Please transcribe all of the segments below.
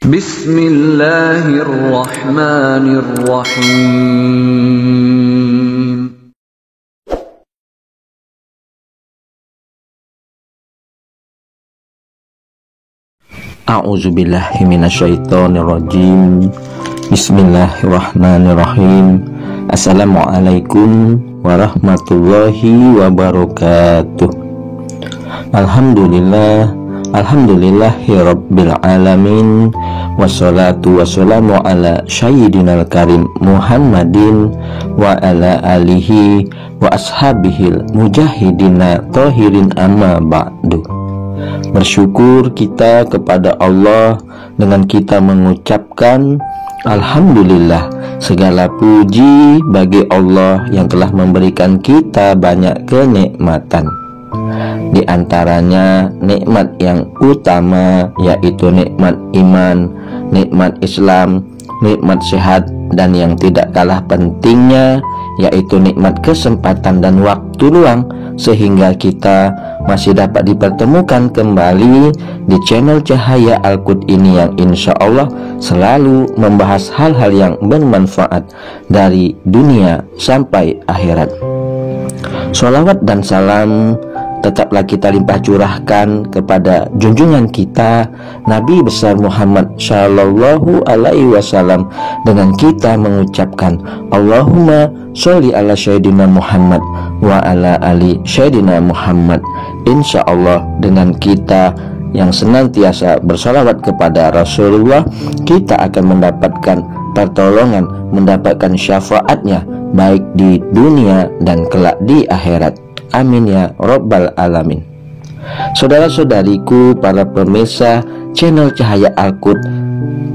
Bismillahirrahmanirrahim. A'udzubillahi minasyaitonirrajim. Bismillahirrahmanirrahim. Assalamualaikum warahmatullahi wabarakatuh. Alhamdulillahi rabbil alamin. Wassalatu wassalamu ala sayyidinal karim Muhammadin wa ala alihi wa ashabihil mujahidina tahirin amma ba'du. Bersyukur kita kepada Allah dengan kita mengucapkan alhamdulillah, segala puji bagi Allah yang telah memberikan kita banyak kenikmatan. Di antaranya nikmat yang utama yaitu nikmat iman, nikmat Islam, nikmat sehat, dan yang tidak kalah pentingnya yaitu nikmat kesempatan dan waktu luang, sehingga kita masih dapat dipertemukan kembali di channel Cahaya Al-Qud ini yang insya Allah selalu membahas hal-hal yang bermanfaat dari dunia sampai akhirat. Sholawat dan salam tetaplah kita limpah curahkan kepada junjungan kita Nabi besar Muhammad Sallallahu Alaihi Wasallam dengan kita mengucapkan Allahumma sholli ala Sayyidina Muhammad wa ala ali Sayyidina Muhammad. Insya Allah dengan kita yang senantiasa bersalawat kepada Rasulullah, kita akan mendapatkan pertolongan, mendapatkan syafaatnya baik di dunia dan kelak di akhirat. Amin ya Rabbal Alamin. Saudara-saudariku, para pemirsa channel Cahaya Al-Qud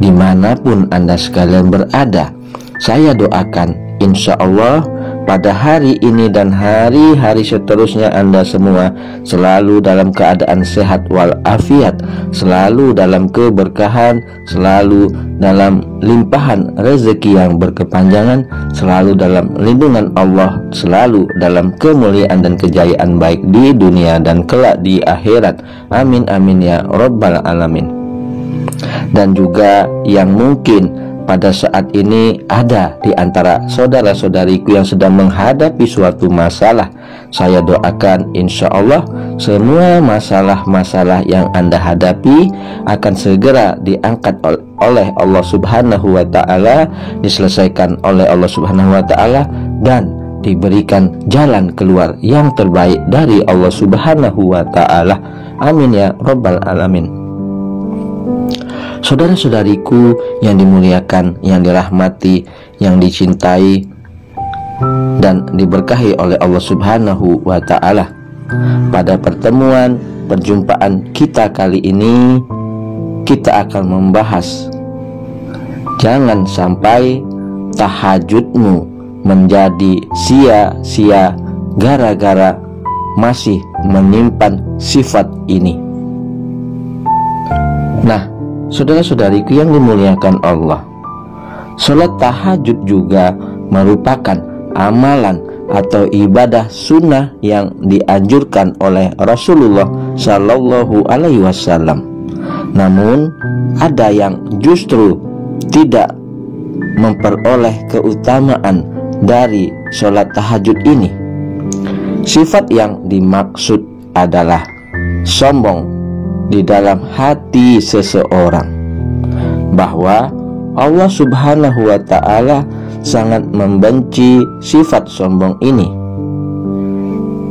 dimanapun Anda sekalian berada, saya doakan insya Allah pada hari ini dan hari-hari seterusnya Anda semua selalu dalam keadaan sehat walafiat, selalu dalam keberkahan, selalu dalam limpahan rezeki yang berkepanjangan, selalu dalam lindungan Allah, selalu dalam kemuliaan dan kejayaan baik di dunia dan kelak di akhirat. Amin amin ya Rabbal Alamin. Dan juga yang mungkin pada saat ini ada di antara saudara-saudariku yang sedang menghadapi suatu masalah, saya doakan insya Allah semua masalah-masalah yang Anda hadapi akan segera diangkat oleh Allah Subhanahu wa Ta'ala, diselesaikan oleh Allah Subhanahu wa Ta'ala, dan diberikan jalan keluar yang terbaik dari Allah Subhanahu wa Ta'ala. Amin ya Rabbal Alamin. Saudara-saudariku yang dimuliakan, yang dirahmati, yang dicintai dan diberkahi oleh Allah Subhanahu wa Ta'ala, pada perjumpaan kita kali ini kita akan membahas jangan sampai tahajudmu menjadi sia-sia gara-gara masih menyimpan sifat ini. Nah, saudara-saudariku yang dimuliakan Allah, sholat tahajud juga merupakan amalan atau ibadah sunnah yang dianjurkan oleh Rasulullah Sallallahu Alaihi Wasallam. Namun ada yang justru tidak memperoleh keutamaan dari sholat tahajud ini. Sifat yang dimaksud adalah sombong di dalam hati seseorang, bahwa Allah Subhanahu wa Ta'ala sangat membenci sifat sombong ini.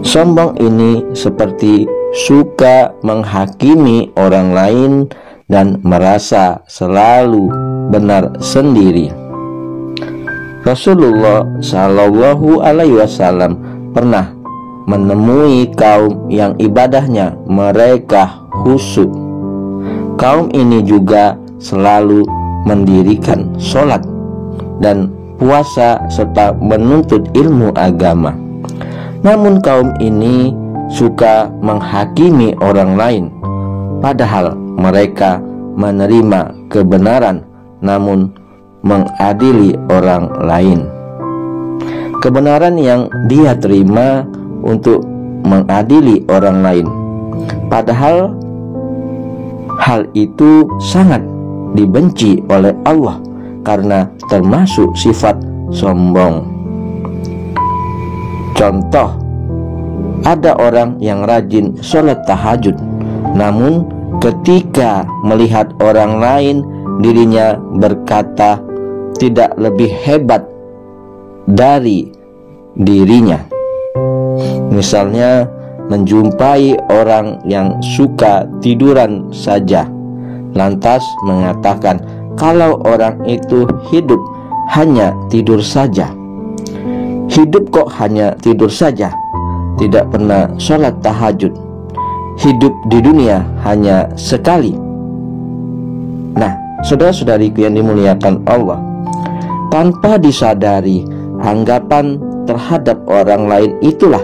Sombong ini seperti suka menghakimi orang lain dan merasa selalu benar sendiri. Rasulullah Shallallahu Alaihi Wasallam pernah menemui kaum yang ibadahnya mereka khusyuk. Kaum ini juga selalu mendirikan sholat dan puasa serta menuntut ilmu agama. Namun kaum ini suka menghakimi orang lain, padahal mereka menerima kebenaran namun mengadili orang lain. Kebenaran yang dia terima untuk mengadili orang lain, padahal hal itu sangat dibenci oleh Allah karena termasuk sifat sombong. Contoh, ada orang yang rajin sholat tahajud, namun ketika melihat orang lain, dirinya berkata tidak lebih hebat dari dirinya. Misalnya, menjumpai orang yang suka tiduran saja, lantas mengatakan kalau orang itu hidup hanya tidur saja. Hidup kok hanya tidur saja, tidak pernah sholat tahajud. Hidup di dunia hanya sekali. Nah, saudara-saudariku yang dimuliakan Allah, tanpa disadari, anggapan terhadap orang lain itulah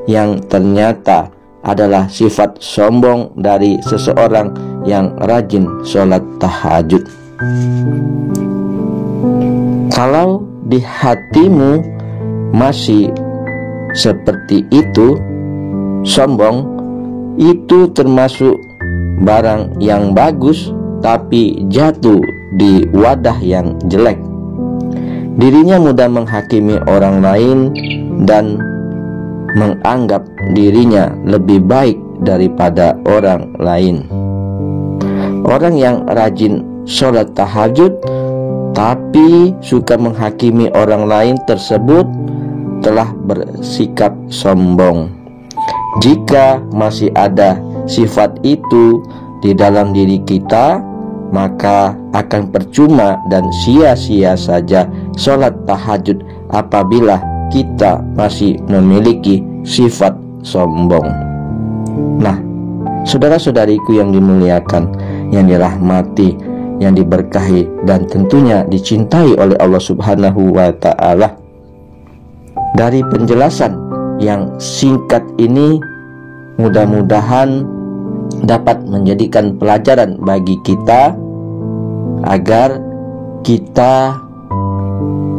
yang ternyata adalah sifat sombong dari seseorang yang rajin sholat tahajud. Kalau di hatimu masih seperti itu, sombong, itu termasuk barang yang bagus tapi jatuh di wadah yang jelek. Dirinya mudah menghakimi orang lain dan menganggap dirinya lebih baik daripada orang lain. Orang yang rajin sholat tahajud tapi suka menghakimi orang lain tersebut telah bersikap sombong. Jika masih ada sifat itu di dalam diri kita, maka akan percuma dan sia-sia saja sholat tahajud apabila kita masih memiliki sifat sombong. Nah, saudara-saudariku yang dimuliakan, yang dirahmati, yang diberkahi, dan tentunya dicintai oleh Allah Subhanahu wa Ta'ala, dari penjelasan yang singkat ini mudah-mudahan dapat menjadikan pelajaran bagi kita agar kita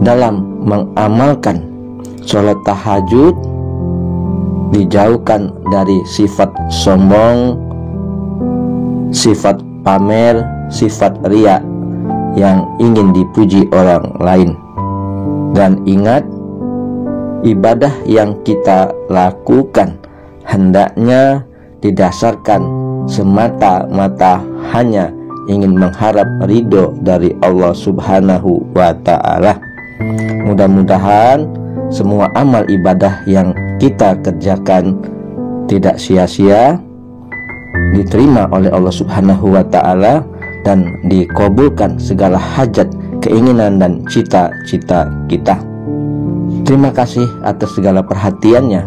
dalam mengamalkan sholat tahajud dijauhkan dari sifat sombong, sifat pamer, sifat riya yang ingin dipuji orang lain. Dan ingat, ibadah yang kita lakukan hendaknya didasarkan semata-mata hanya ingin mengharap ridho dari Allah Subhanahu wa Ta'ala. Mudah-mudahan semua amal ibadah yang kita kerjakan tidak sia-sia, diterima oleh Allah Subhanahu wa Ta'ala, dan dikabulkan segala hajat, keinginan, dan cita-cita kita. Terima kasih atas segala perhatiannya.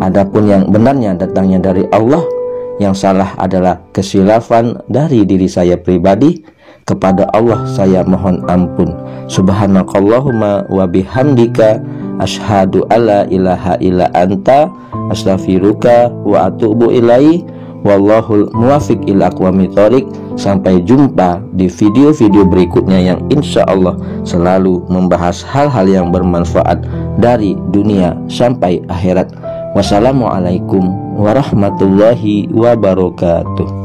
Adapun yang benarnya datangnya dari Allah, yang salah adalah kesilafan dari diri saya pribadi. Kepada Allah saya mohon ampun. Subhanakallahumma wa bihamdika asyhadu alla ilaha illa anta astaghfiruka wa atubu ilaih. Wallahul muwafiq ila aqwamit thoriq. Sampai jumpa di video-video berikutnya yang insya Allah selalu membahas hal-hal yang bermanfaat dari dunia sampai akhirat. Wassalamualaikum warahmatullahi wabarakatuh.